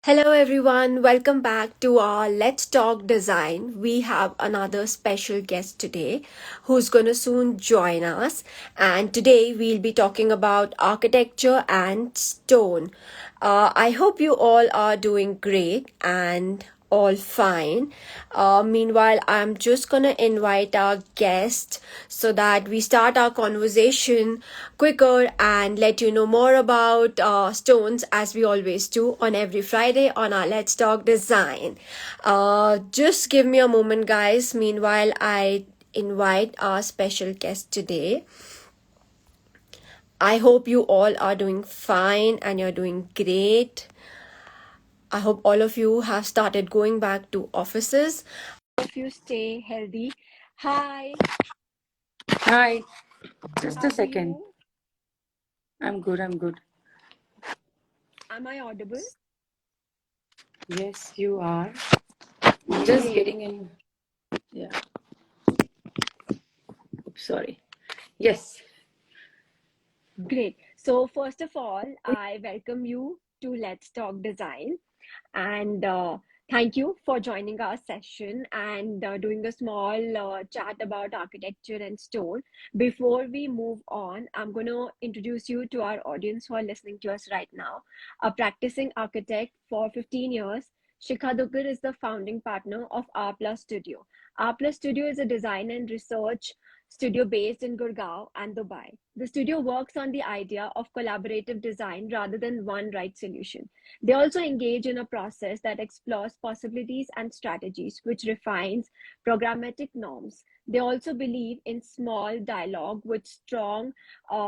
Hello everyone, welcome back to our Let's Talk Design. We have another special guest today who's going to soon join us. And today we'll be talking about architecture and stone. I hope you all are doing great and all fine. Meanwhile, I'm just gonna invite our guest so that we start our conversation quicker and let you know more about stones as we always do on every Friday on our Let's Talk Design. Just give me a moment, guys. Meanwhile, I invite our special guest today. I hope you all are doing fine and you're doing great. I hope all of you have started going back to offices. If you stay healthy. Hi, Hi, just how a are second. you? I'm good, I'm good. Am I audible? Yes, you are. Just Great, getting in. Yeah, sorry. Yes. great. So, first of all, I welcome you to Let's Talk Design. And thank you for joining our session and doing a small chat about architecture and stone. Before we move on, I'm going to introduce you to our audience who are listening to us right now. A practicing architect for 15 years, Shikha Doogar is the founding partner of R+ Studio. R+ Studio is a design and research studio based in Gurgaon and Dubai. The studio works on the idea of collaborative design rather than one right solution. They also engage in a process that explores possibilities and strategies, which refines programmatic norms. They also believe in small dialogue with strong,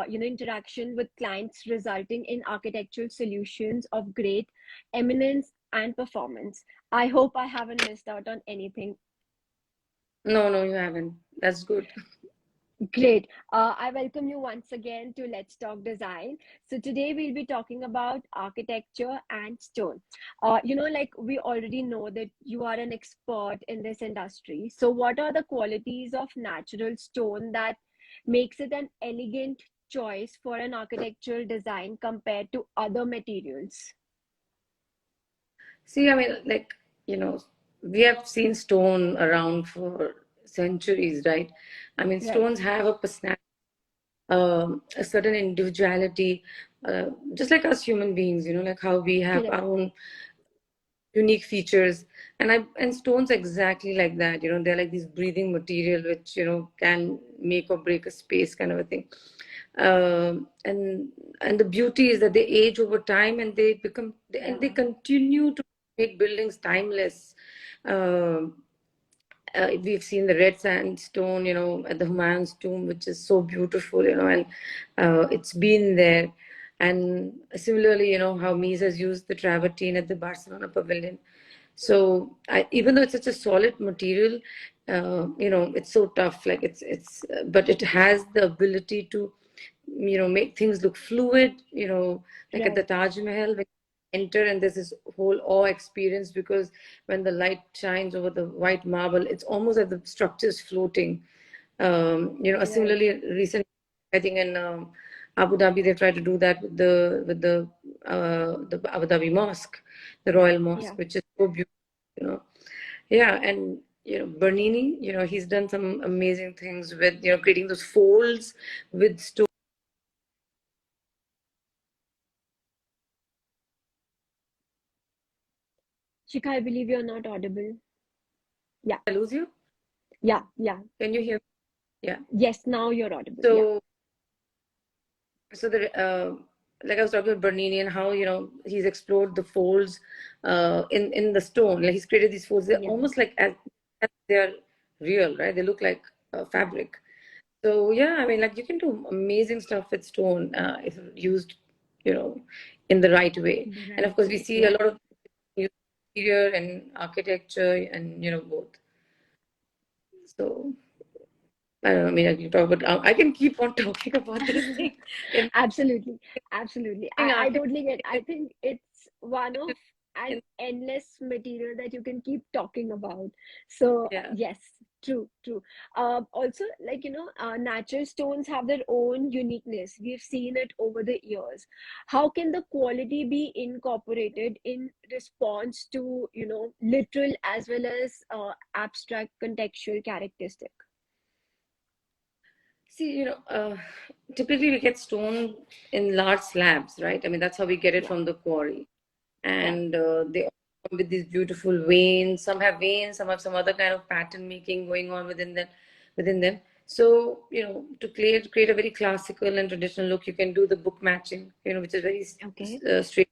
interaction with clients, resulting in architectural solutions of great eminence and performance. I hope I haven't missed out on anything. No, no, you haven't. That's good. Great. I welcome you once again to Let's Talk Design. So today we'll be talking about architecture and stone. Like we already know that you are an expert in this industry. So what are the qualities of natural stone that makes it an elegant choice for an architectural design compared to other materials? See, I mean, we have seen stone around for centuries, right? I mean, Right. stones have a personality, a certain individuality, just like us human beings, like how we have our Correct. own unique features. And stones exactly like that, they're like this breathing material which can make or break a space, kind of a thing. Um, and and the beauty is that they age over time, and they Yeah. continue to make buildings timeless. Um we've seen the red sandstone, at the Humayun's tomb, which is so beautiful, and it's been there. And similarly, how Mies has used the travertine at the Barcelona pavilion. So even though it's such a solid material, it's so tough. Like but it has the ability to, make things look fluid. Like at the Right. Taj Mahal, when you enter, and there's this whole awe experience, because when the light shines over the white marble, it's almost like the structure is floating. Right. Similarly, recently, I think in Abu Dhabi, they tried to do that with the Abu Dhabi Mosque, the Royal Mosque, Yeah. which is so beautiful. You know, yeah, and Bernini, he's done some amazing things with creating those folds with stone. Shika, I believe you're not audible. Yeah. I lose you? Yeah. Yeah. Can you hear me? Yeah. Yes, now you're audible. Yeah. So, so the like I was talking about Bernini, and how he's explored the folds in the stone. Like he's created these folds. They're Yeah. almost like as they're real, right? They look like fabric. So yeah, I mean, like you can do amazing stuff with stone if used, you know, in the right way. The And of right course, we way. see a Yeah. lot of interior and architecture, and both. So I don't know. I mean, I can talk about. I can keep on talking about this thing. In Absolutely. Absolutely. I architecture, totally get. I think it's one of an endless material that you can keep talking about. So yeah. yes. True, true. Also, like, natural stones have their own uniqueness. We've seen it over the years. How can the quality be incorporated in response to, literal as well as abstract contextual characteristic? See, typically we get stone in large slabs, right? I mean, that's how we get it Yeah, from the quarry. yeah. And they all come with these beautiful veins. Some have veins, some have some other kind of pattern making going on within them. So, to create a very classical and traditional look, you can do the book matching, which is very Okay. straight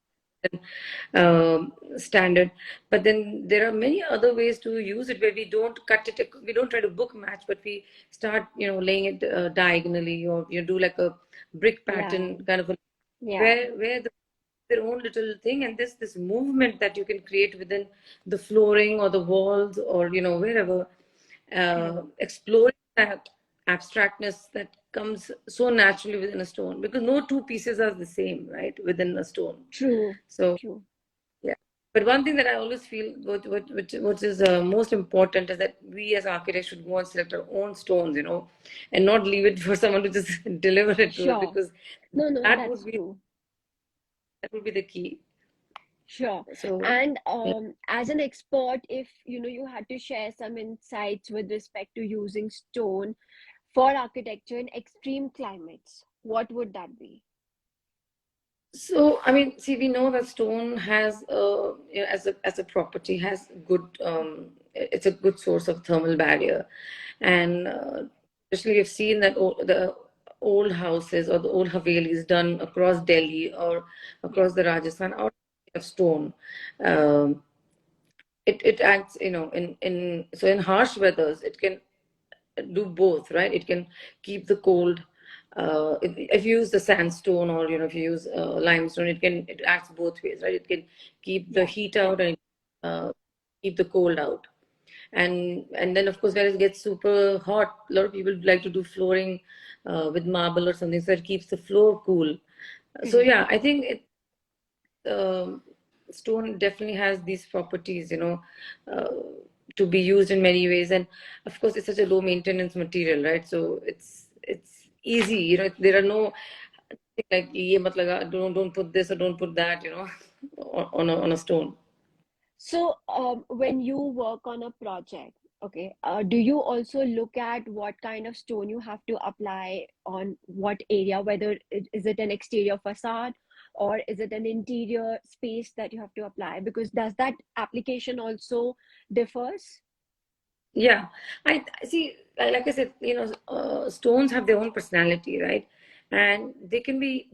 and standard. But then there are many other ways to use it where we don't cut it, we don't try to book match, but we start, laying it diagonally, or you do like a brick Yeah, pattern kind of a, yeah. where their own little thing, and this movement that you can create within the flooring or the walls, or wherever, Correct. exploring that abstractness that comes so naturally within a stone, because no two pieces are the same, right, within a stone. True, So true. yeah, but one thing that I always feel, which is most important, is that we as architects should go and select our own stones, and not leave it for someone to just deliver it to us, Sure. because No, no, that would that's be true. that would be the key. Sure. So And as an expert, if you had to share some insights with respect to using stone for architecture in extreme climates, what would that be? So, I mean, see, we know that stone has, as a property, has good. It's a good source of thermal barrier, and especially you've seen that the old houses or the old havelis done across Delhi or Yeah, across the Rajasthan are of stone. Um, it acts, in harsh weathers, it can do both, right? It can keep the cold. If you use the sandstone, or if you use limestone, it acts both ways, right? It can keep the yeah, heat yeah. out, and uh, keep the cold out. And then of course, when it gets super hot, a lot of people like to do flooring with marble or something, so it keeps the floor cool. So Correct. yeah, I think um, stone definitely has these properties, uh, to be used in many ways. And of course, it's such a low maintenance material, right? So it's easy, there are no like, "Ye mat laga, don't put this or don't put that," on a stone. So, when you work on a project, okay, do you also look at what kind of stone you have to apply on what area, whether is it an exterior facade or is it an interior space that you have to apply? Because does that application also differs? Yeah, I see. Like I said, stones have their own personality, right? And they can be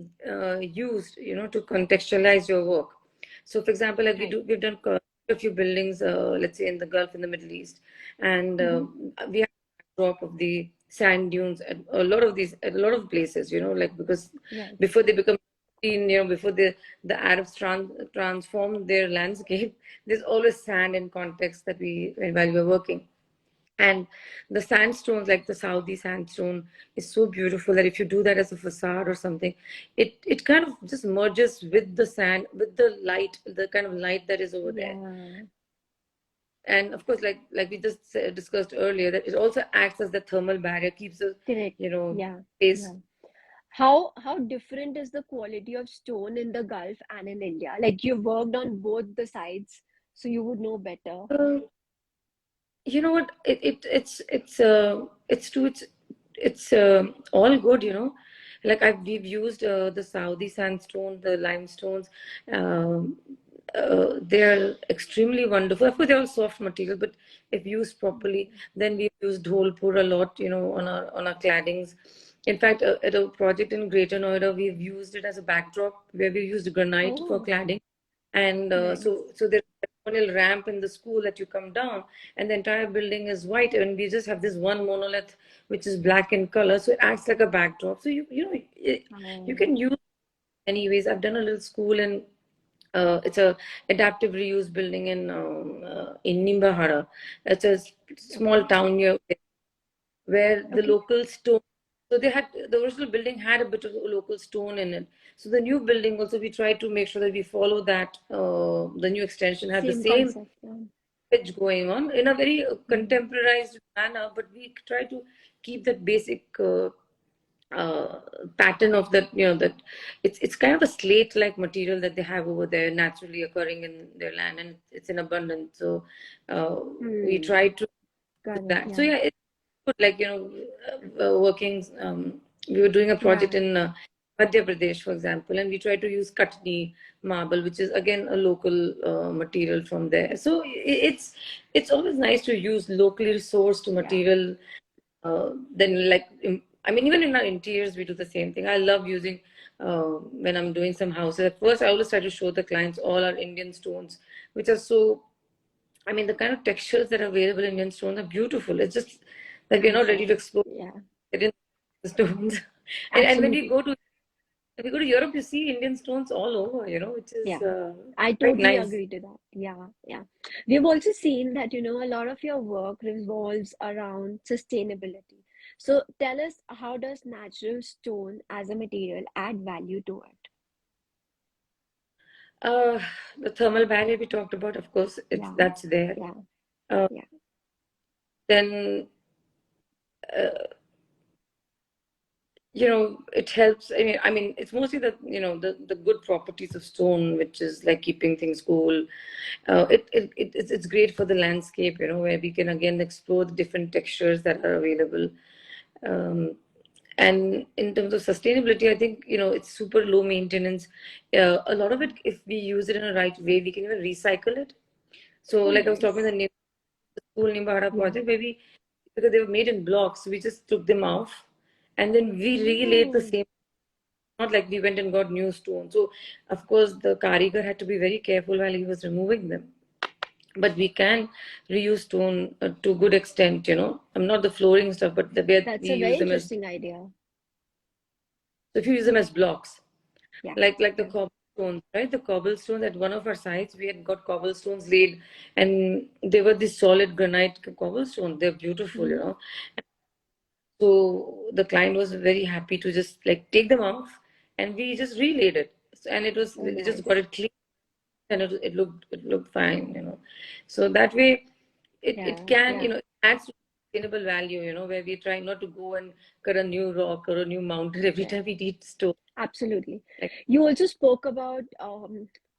used, to contextualize your work. So, for example, like Right. we've done a few buildings, let's say in the Gulf, in the Middle East, and Mm-hmm. we have a drop of the sand dunes at a lot of places, like, because Right. before they become clean, before the Arabs transform their landscape, there's always sand in context that while we were working. And the sandstones, like the Saudi sandstone, is so beautiful that if you do that as a facade or something, it kind of just merges with the sand, with the light, the kind of light that is over there. Yeah. And of course, like we just discussed earlier, that it also acts as the thermal barrier, keeps the, Correct. you know, Yeah. space. Yeah. How different is the quality of stone in the Gulf and in India? Like you've worked on both the sides, so you would know better. Uh, you know what? It's all good. Like we've used the Saudi sandstone, the limestones. Um, they're extremely wonderful. Of course, they're all soft material, but if used properly, Okay. then we've used dholpur a lot. On our claddings. In fact, at a project in Greater Noida, we've used it as a backdrop where we used granite for Oh, cladding. And nice. so there's a little ramp in the school that you come down, and the entire building is white, and we just have this one monolith which is black in color, so it acts like a backdrop. So you Oh, can use anyways. I've done a little school in it's a adaptive reuse building in Nimbahara. It's a small okay. town here where the Okay. local stone. So the original building had a bit of local stone in it. So the new building also, we try to make sure that we follow that. The new extension has the Same same concept. Yeah. edge going on in a very Mm. contemporarized manner, but we try to keep that basic uh, pattern of that, that it's kind of a slate-like material that they have over there, naturally occurring in their land, and it's in abundance. So uh, we Hmm. try to do Got it. that. So Yeah. yeah, it's good. Like working. We were doing a project Yeah. in Madhya Pradesh, for example, and we try to use Katni marble, which is again a local material from there. So it's always nice to use locally sourced Yeah. material. Then like I mean, even in our interiors, we do the same thing. I love using when I'm doing some houses. At first, I always try to show the clients all our Indian stones, which are so. I mean, the kind of textures that are available in Indian stones are beautiful. It's just that we're I'm not ready to sure. explore Yeah. Indian stones. And Absolutely. when we go to Europe, you see Indian stones all over, which is Yeah. I quite totally nice. agree to that. Yeah. Yeah. We've also seen that, a lot of your work revolves around sustainability. So tell us, how does natural stone as a material add value to it? Uh, the thermal barrier we talked about, of course, Yeah. that's there. Yeah. Uh, Yeah. then it helps. I mean, it's mostly the good properties of stone, which is like keeping things cool. It's great for the landscape, where we can again explore the different textures that are available. Um, and in terms of sustainability, I think, it's super low maintenance. A lot of it, if we use it in a right way, we can even recycle it. So, Oh, like I was talking nice. the school Nimbahara Yeah. project, where because they were made in blocks, we just took them off and then we relaid the Oh, same. Not like we went and got new stones. So, of course, the karigar had to be very careful while he was removing them. But we can reuse stone to good extent. I'm not the flooring stuff, but the way we that's a very use them as, interesting idea. so if you use them as blocks, Yeah. like the Yeah. cobblestones, right? The cobblestones at one of our sites, we had got cobblestones laid, and they were this solid granite cobblestones. They're beautiful, Mm-hmm. So the client was very happy to just like take them off, and we just relaid it. And Oh, it just got nice. it clean, and it looked fine. So that way, it Yeah. can, Yeah. it adds to sustainable value, where we try not to go and cut a new rock or a new mountain every Yeah. time we need stone. Absolutely. Like, You also spoke about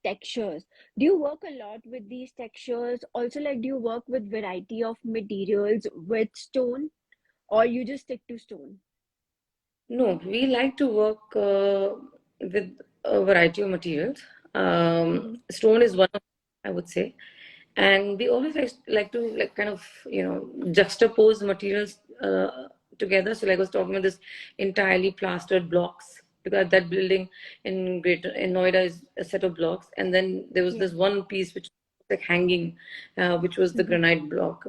textures. Do you work a lot with these textures? Also, like, do you work with variety of materials with stone, or you just stick to stone? no, we like to work with a variety of materials. Mm-hmm. Stone is one of, I would say, and we always like to like kind of juxtapose materials together. So, like I was talking about this entirely plastered blocks, because that building in Noida is a set of blocks, and then there was Yeah. this one piece which was like hanging, which was the Mm-hmm. granite block.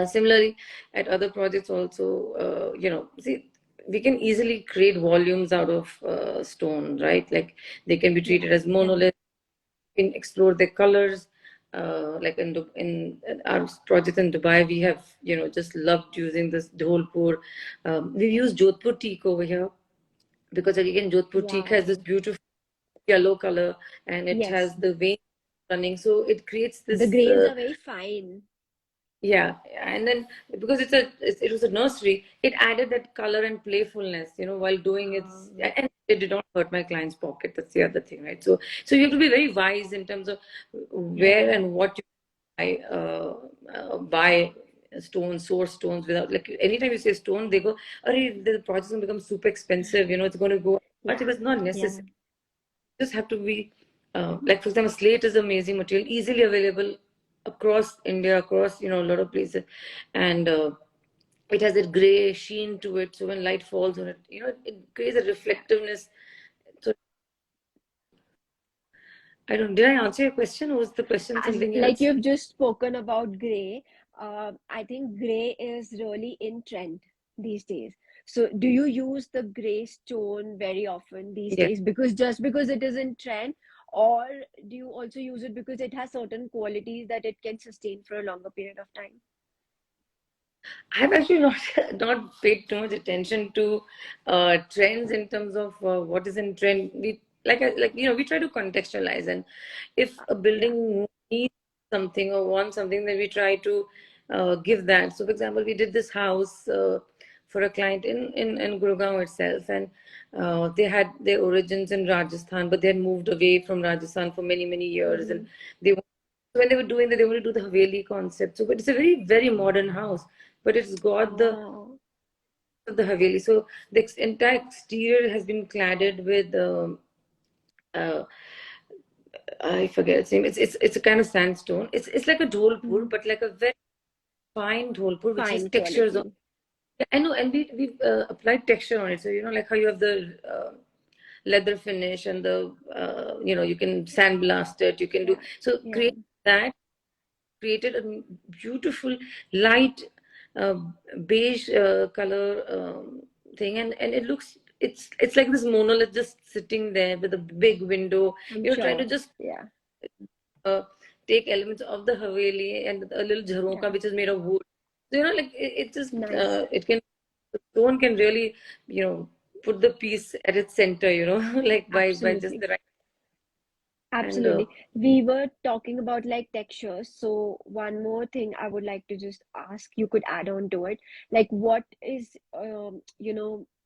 Similarly, at other projects also, see, we can easily create volumes out of stone, right? Like they can be Yeah. treated as Yeah. monoliths, we can explore their colors. Like in our project in Dubai, we have, just loved using this Dholpur. We've used Jodhpur teak over here because again, Jodhpur teak has this Wow. beautiful yellow color, and it Yes. has the veins running. So it creates The this grains are very fine. yeah, and then because it was a nursery, it added that color and playfulness, while doing it, Um, and it did not hurt my client's pocket. That's the other thing, right? So you have to be very wise in terms of where yeah. and what you buy stones, source stones without like anytime you say stone, they go, "Arey, the project will become super expensive. It's going to go." But it Yeah. was not Yeah. necessary. Just have to be like for example, slate is amazing material, easily available across India, across a lot of places, and it has a gray sheen to it. So when light falls on it, it creates a Yeah. reflectiveness. So I don't. Did I answer your question, or was the question As something like else? you've just spoken about gray, I think gray is really in trend these days. So do you use the gray stone very often these Yeah. days because just because it is in trend, or do you also use it because it has certain qualities that it can sustain for a longer period of time? I've actually not not paid too much attention to trends in terms of what is in trend. We like we try to contextualize, and if a Yeah. building needs something or want something, then we try to give that. So, for example, we did this house for a client in Gurgaon itself, and they had their origins in Rajasthan, but they had moved away from Rajasthan for many, many years. And Mm-hmm. they when they were doing that, they wanted to do the Haveli concept. So, but it's a very, very modern house, but it's got Oh, the Haveli. So the entire exterior has been cladded with uh, I forget its name. It's a kind of sandstone. It's like a dholpur, mm-hmm. but like a very fine dholpur, which has Fine textures on. quality. Yeah, I know, and we applied texture on it. So like how you have the leather finish and the you can sandblast it. You can do Yeah, so. yeah, Created a beautiful light uh, beige color thing, and it looks. It's like this monolith just sitting there with a big window. I'm Trying to sure. just Yeah, uh, take elements of the Haveli and a little yeah, jharonka which is made of wood. So, like it just nice. it can the stone can really put the piece at its center. Like by just Absolutely. the right and Absolutely. We were talking about like textures. So one more thing I would like to just ask, you could add on to it. Like what is,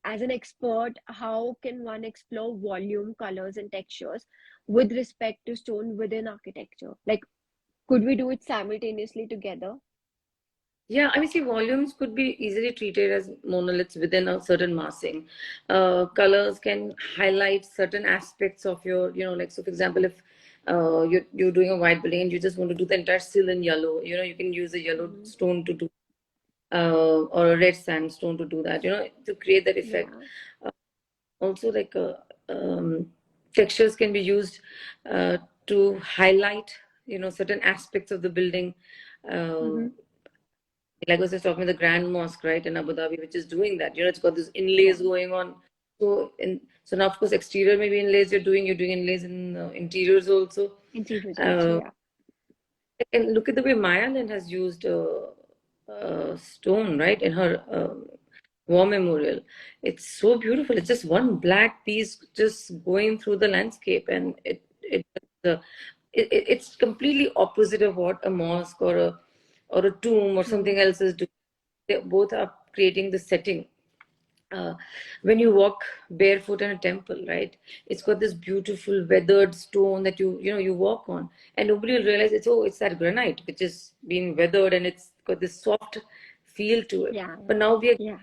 as an expert, how can one explore volume, colors, and textures with respect to stone within architecture? Like, could we do it simultaneously together? Yeah, I mean, see, volumes could be easily treated as monoliths within a certain massing. Colors can highlight certain aspects of your, like, so for example, if you're doing a white building and you just want to do the entire sill in yellow, you can use a yellow Hmm. stone to do, or a red sandstone to do that, to create that effect. Yeah. Uh, Also, like, textures can be used uh, to highlight, certain aspects of the building. Uh, Hmm. like I was just talking about the Grand Mosque, right, in Abu Dhabi, which is doing that. It's got this Yeah. inlays going on. So now, of course, exterior maybe inlays you're doing inlays in interiors also. Interiors also, Uh, yeah. and look at the way Maya Land has used stone, right, in her war memorial. It's so beautiful. It's just one black piece just going through the landscape, and uh, it's completely opposite of what a mosque or a tomb or True. something else is doing. They both are creating the setting. When you walk barefoot in a temple, right? It's got this beautiful weathered stone that you walk on, and nobody will realize it's that granite which is being weathered and it's got this soft feel to it. Yeah. But now Yeah.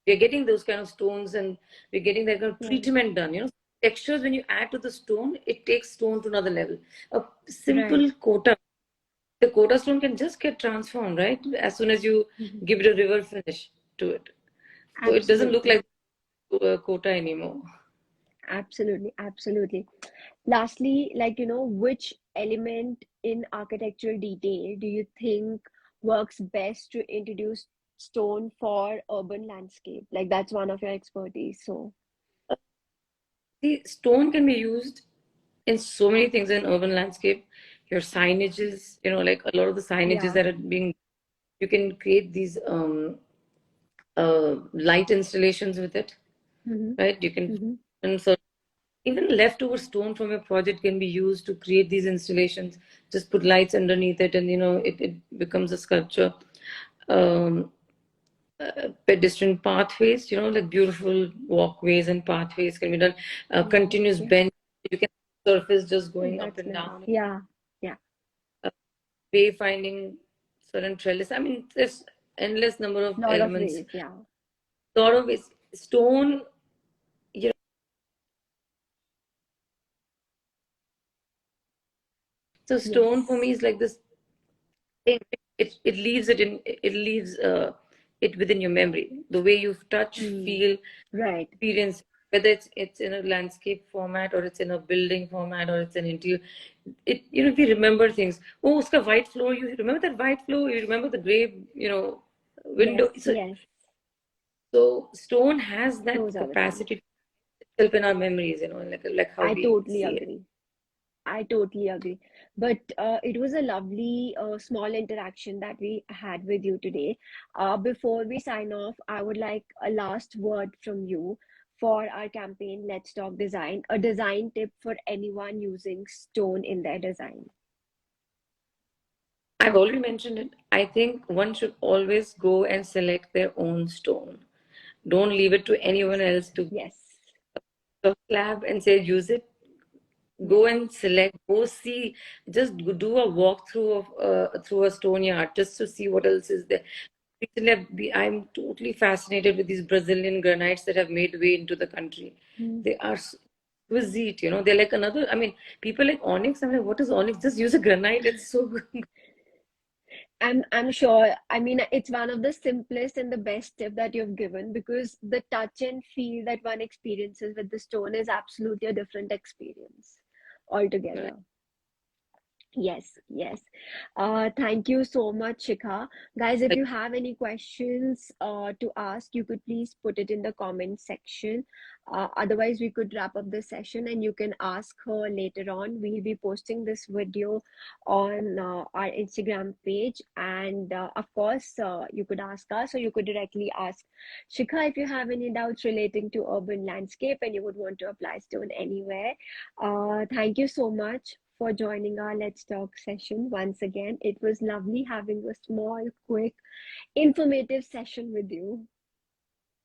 we're getting those kind of stones, and we're getting that kind of Right. treatment done. Textures when you add to the stone, it takes stone to another level. A Right. simple quota. The quota stone can just get transformed, right? As soon as you Mhm. give it a river finish to it. So it doesn't look Absolutely. like quota anymore. Absolutely. Absolutely. Lastly, like, which element in architectural detail do you think works best to introduce stone for urban landscape? Like, that's one of your expertise. So, See, stone can be used in so many things in urban landscape. Your signages, like a lot of the signages yeah. that are being, you can create these light installations with it, Mm-hmm. right? You can, Mm-hmm. and so even leftover stone from your project can be used to create these installations. Just put lights underneath it, and it becomes a sculpture. Um, Pedestrian pathways, like beautiful walkways and pathways can be done. Wow. Continuous Yeah. bench, you can surface just going up That's and nice. down. Yeah. Yeah. Wayfinding, certain trellis. I mean, there's endless number of Lot of elements. ways. Yeah. Lot of is stone. You know, so stone for me Yes. is like this thing. It leaves it within your memory. The way you touch, Mm. feel, Right. experience, whether it's in a landscape format or it's in a building format or it's an interior. We remember things. Oh, uska white floor. You remember that white floor. You remember the gray, Yes. window. So, Yes. so stone has that Those are the things. capacity to help in our memories. Like how I we totally see it. agree. I totally agree. But it was a lovely small interaction that we had with you today. Before we sign off, I would like a last word from you for our campaign, Let's Talk Design, a design tip for anyone using stone in their design. I've already mentioned it. I think one should always go and select their own stone. Don't leave it to anyone else to Yes, slab and say use it. Go yes. and select, go see, just do a walkthrough of through a stone yard just to see what else is there. Recently, I'm totally fascinated with these Brazilian granites that have made way into the country. Mm. They are exquisite, you know. They're like another. I mean, people like onyx. I'm like, what is onyx? Just use a granite. It's so good. I'm sure. I mean, it's one of the simplest and the best tip that you've given, because the touch and feel that one experiences with the stone is absolutely a different experience Right. altogether. Yes, yes. Thank you so much, Shikha. Guys, if Like, you have any questions to ask, you could please put it in the comment section. Otherwise, we could wrap up this session and you can ask her later on. We'll be posting this video on our Instagram page. And of course, you could ask us, or you could directly ask Shikha if you have any doubts relating to urban landscape and you would want to apply stone anywhere. Thank you so much for joining our Let's Talk session once again. It was lovely having a small, quick, informative session with you.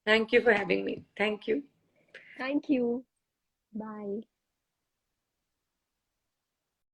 thank you for having me. Thank you. Thank you. Bye.